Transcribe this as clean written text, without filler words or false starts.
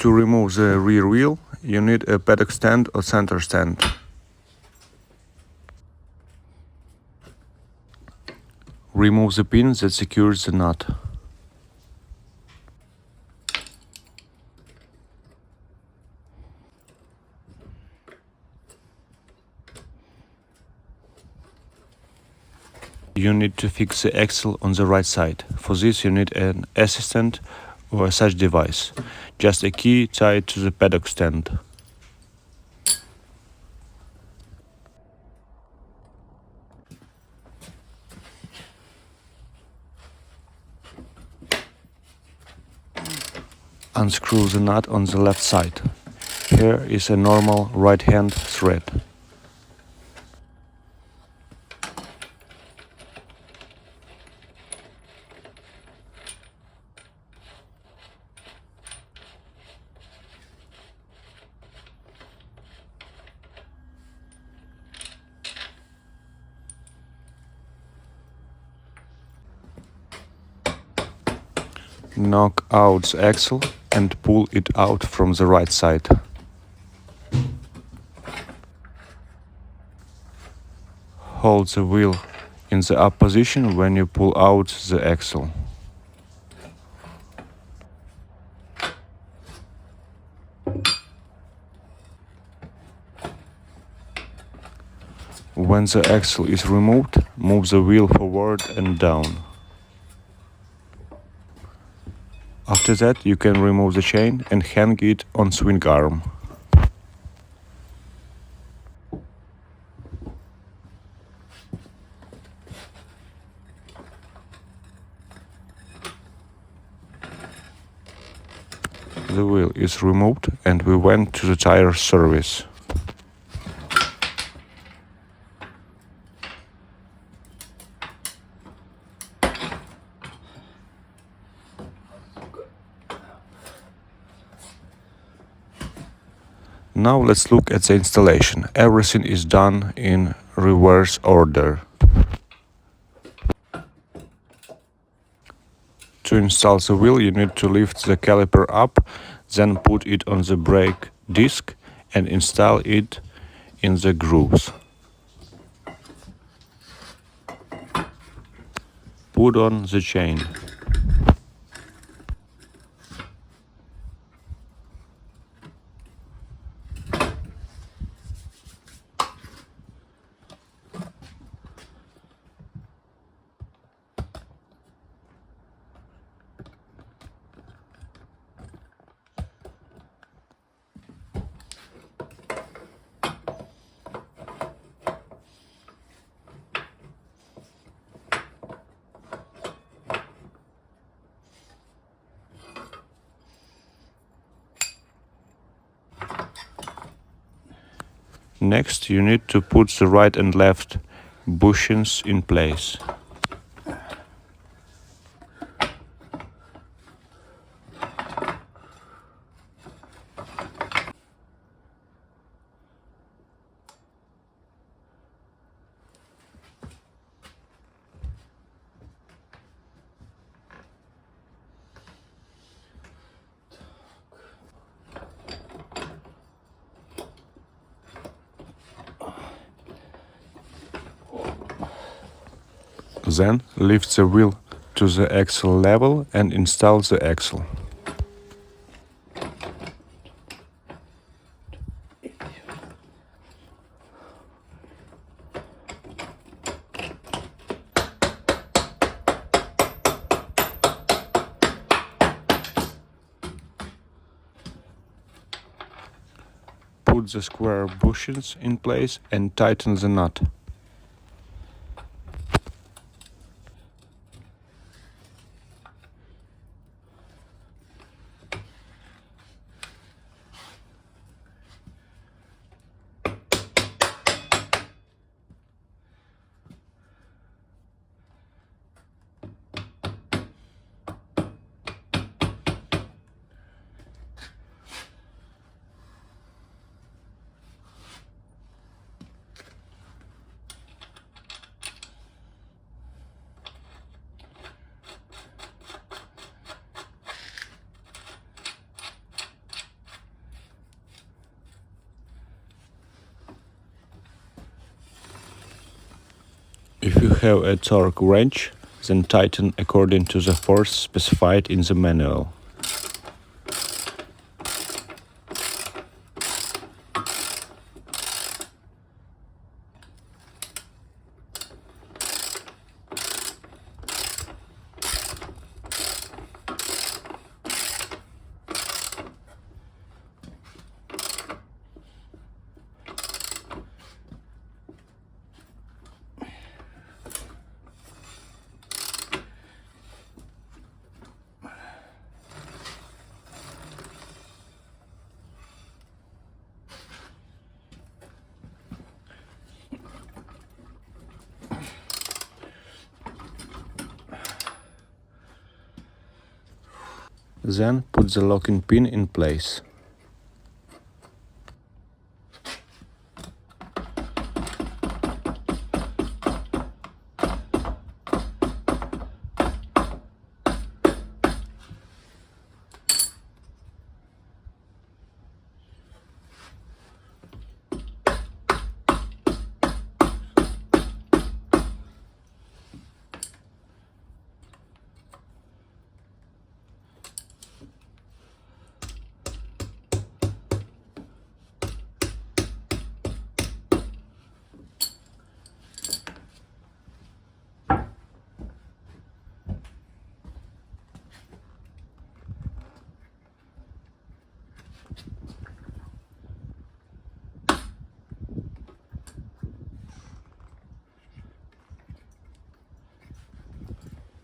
To remove the rear wheel, you need a paddock stand or center stand. Remove the pin that secures the nut. You need to fix the axle on the right side. For this you need an assistant or such device. Just a key tied to the paddock stand. Unscrew the nut on the left side. Here is a normal right-hand thread. Knock out the axle and pull it out from the right side. Hold the wheel in the up position when you pull out the axle. When the axle is removed, move the wheel forward and down. After that, you can remove the chain and hang it on swing arm. The wheel is removed and we went to the tire service. Now let's look at the installation. Everything is done in reverse order. To install the wheel, you need to lift the caliper up, then put it on the brake disc and install it in the grooves. Put on the chain. Next, you need to put the right and left bushings in place. Then lift the wheel to the axle level and install the axle. Put the square bushings in place and tighten the nut. If you have a torque wrench, then tighten according to the force specified in the manual. Then put the locking pin in place.